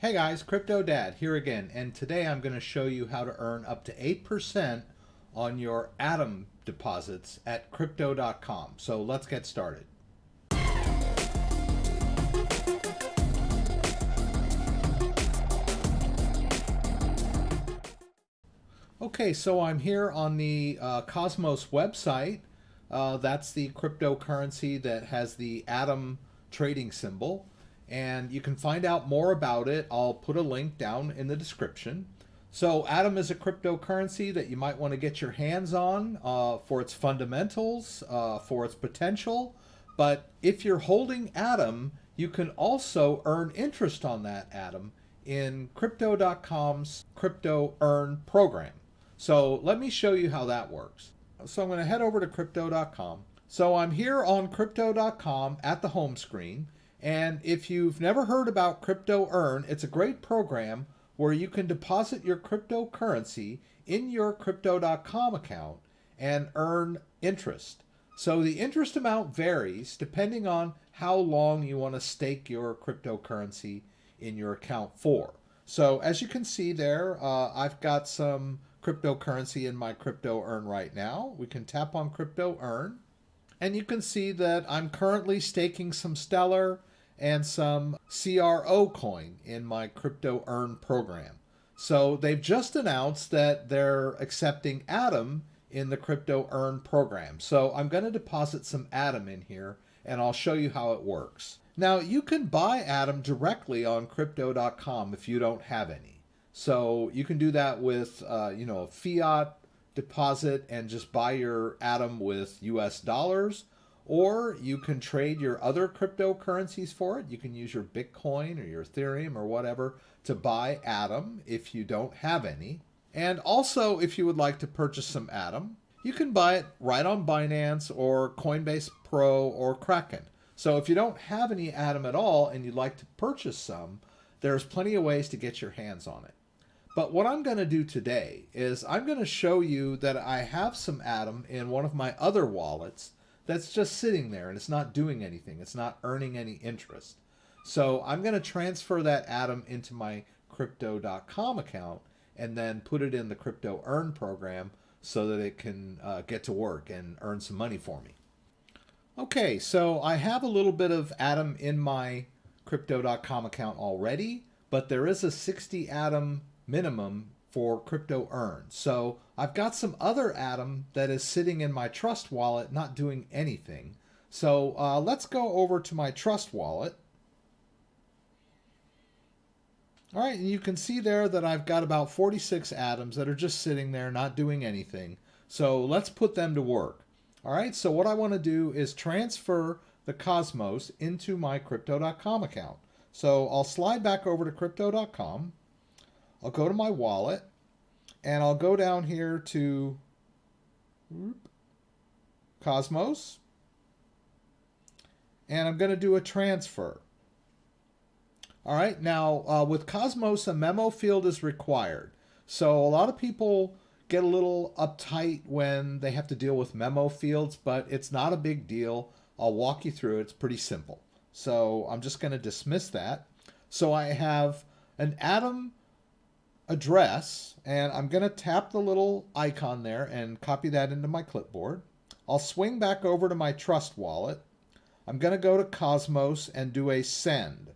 Hey guys, CryptoDad here again, and today I'm going to show you how to earn up to 8% on your Atom deposits at Crypto.com. So let's get started. Okay, so I'm here on the Cosmos website. That's the cryptocurrency that has the Atom trading symbol. And you can find out more about it. I'll put a link down in the description. So Atom is a cryptocurrency that you might want to get your hands on for its fundamentals, for its potential. But if you're holding Atom, you can also earn interest on that Atom in Crypto.com's Crypto Earn program. So let me show you how that works. So I'm going to head over to Crypto.com. So I'm here on Crypto.com at the home screen. And if you've never heard about Crypto Earn, it's a great program where you can deposit your cryptocurrency in your Crypto.com account and earn interest. So the interest amount varies depending on how long you want to stake your cryptocurrency in your account for. So as you can see there, I've got some cryptocurrency in my Crypto Earn right now. We can tap on Crypto Earn, and you can see that I'm currently staking some Stellar and some CRO coin in my Crypto Earn program. So they've just announced that they're accepting Atom in the Crypto Earn program. So I'm going to deposit some Atom in here, and I'll show you how it works. Now you can buy Atom directly on Crypto.com if you don't have any. So you can do that with a fiat deposit and just buy your Atom with US dollars, or you can trade your other cryptocurrencies for it. You can use your Bitcoin or your Ethereum or whatever to buy Atom if you don't have any. And also, if you would like to purchase some Atom, you can buy it right on Binance or Coinbase Pro or Kraken. So if you don't have any Atom at all and you'd like to purchase some, there's plenty of ways to get your hands on it. But what I'm going to do today is I'm going to show you that I have some Atom in one of my other wallets that's just sitting there and it's not doing anything. It's not earning any interest. So I'm going to transfer that Atom into my Crypto.com account and then put it in the Crypto Earn program so that it can get to work and earn some money for me. Okay, so I have a little bit of Atom in my Crypto.com account already, but there is a 60 Atom minimum for Crypto Earn. So I've got some other Atom that is sitting in my Trust wallet not doing anything. So let's go over to my Trust wallet. All right, and you can see there that I've got about 46 Atoms that are just sitting there not doing anything. So let's put them to work. All right, so what I want to do is transfer the Cosmos into my Crypto.com account. So I'll slide back over to Crypto.com. I'll go to my wallet, and I'll go down here to Cosmos, and I'm going to do a transfer. All right, now with Cosmos, a memo field is required. So a lot of people get a little uptight when they have to deal with memo fields, but it's not a big deal. I'll walk you through it. It's pretty simple. So I'm just going to dismiss that. So I have an Atom address, and I'm going to tap the little icon there and copy that into my clipboard. I'll swing back over to my Trust wallet. I'm going to go to Cosmos and do a send.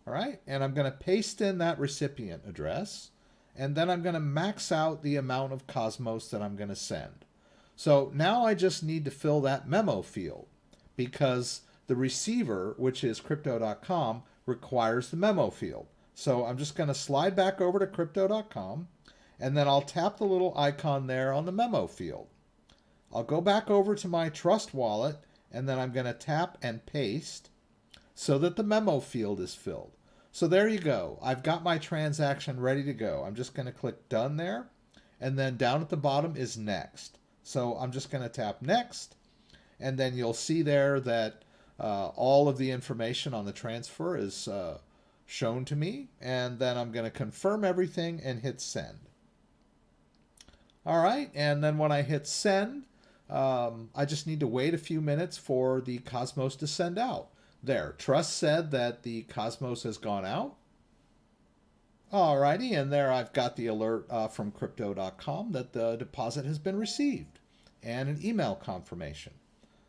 All right, and I'm going to paste in that recipient address, and then I'm going to max out the amount of Cosmos that I'm going to send. So now I just need to fill that memo field because the receiver, which is Crypto.com, requires the memo field. So I'm just going to slide back over to Crypto.com, and then I'll tap the little icon there on the memo field. I'll go back over to my Trust wallet, and then I'm going to tap and paste so that the memo field is filled. So there you go. I've got my transaction ready to go. I'm just going to click Done there, and then down at the bottom is Next. So I'm just going to tap Next, and then you'll see there that all of the information on the transfer is shown to me, and then I'm going to confirm everything and hit send. All right, and then when I hit send, I just need to wait a few minutes for the Cosmos to send out. There, Trust said that the Cosmos has gone out. Alrighty, and there I've got the alert from Crypto.com that the deposit has been received and an email confirmation.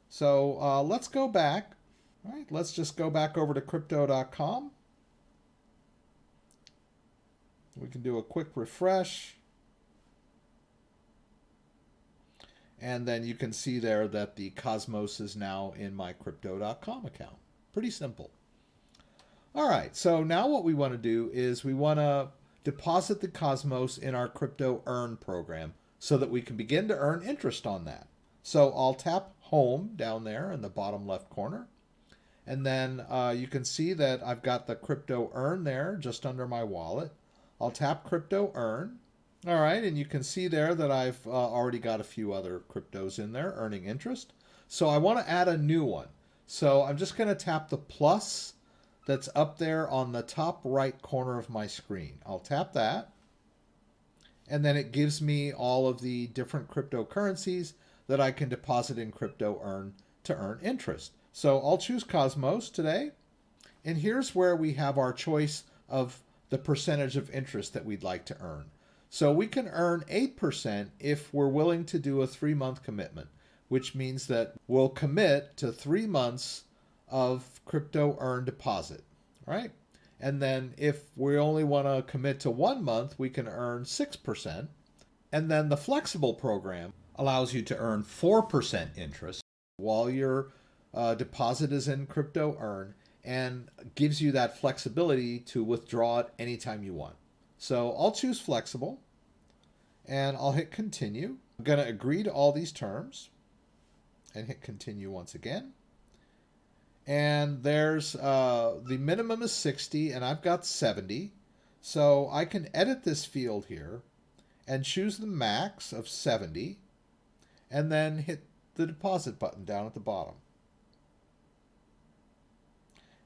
So let's go back. All right, let's just go back over to Crypto.com. We can do a quick refresh. And then you can see there that the Cosmos is now in my Crypto.com account. Pretty simple. All right, so now what we want to do is we want to deposit the Cosmos in our Crypto Earn program so that we can begin to earn interest on that. So I'll tap Home down there in the bottom left corner. And then you can see that I've got the Crypto Earn there just under my wallet. I'll tap Crypto Earn. All right, and you can see there that I've already got a few other cryptos in there earning interest. So I want to add a new one. So I'm just going to tap the plus that's up there on the top right corner of my screen. I'll tap that. And then it gives me all of the different cryptocurrencies that I can deposit in Crypto Earn to earn interest. So I'll choose Cosmos today. And here's where we have our choice of the percentage of interest that we'd like to earn. So we can earn 8% if we're willing to do a 3-month commitment, which means that we'll commit to 3 months of Crypto Earn deposit, right? And then if we only want to commit to 1 month, we can earn 6%. And then the flexible program allows you to earn 4% interest while your deposit is in Crypto Earn and gives you that flexibility to withdraw it anytime you want. So I'll choose flexible and I'll hit continue. I'm going to agree to all these terms and hit continue once again. And there's the minimum is 60 and I've got 70. So I can edit this field here and choose the max of 70 and then hit the deposit button down at the bottom.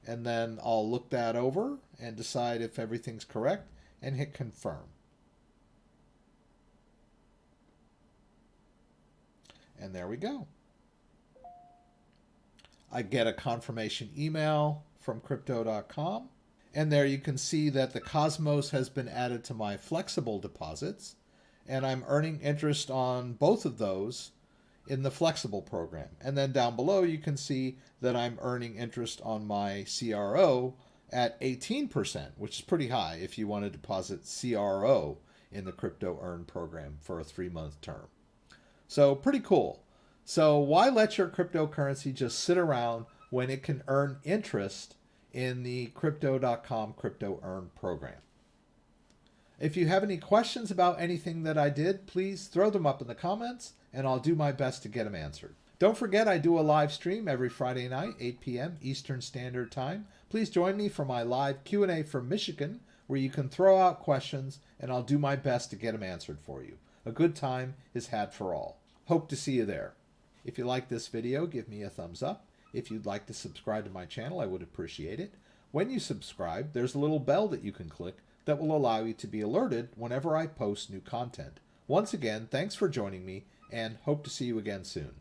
And then I'll look that over and decide if everything's correct and hit confirm. And there we go. I get a confirmation email from Crypto.com. And there you can see that the Cosmos has been added to my flexible deposits. And I'm earning interest on both of those in the flexible program. And then down below you can see that I'm earning interest on my CRO at 18%, which is pretty high if you want to deposit CRO in the Crypto Earn program for a 3-month term. So pretty cool. So why let your cryptocurrency just sit around when it can earn interest in the Crypto.com Crypto Earn program? If you have any questions about anything that I did, please throw them up in the comments and I'll do my best to get them answered. Don't forget, I do a live stream every Friday night, 8 p.m. Eastern Standard Time. Please join me for my live Q&A from Michigan, where you can throw out questions and I'll do my best to get them answered for you. A good time is had for all. Hope to see you there. If you like this video, give me a thumbs up. If you'd like to subscribe to my channel, I would appreciate it. When you subscribe, there's a little bell that you can click that will allow you to be alerted whenever I post new content. Once again, thanks for joining me and hope to see you again soon.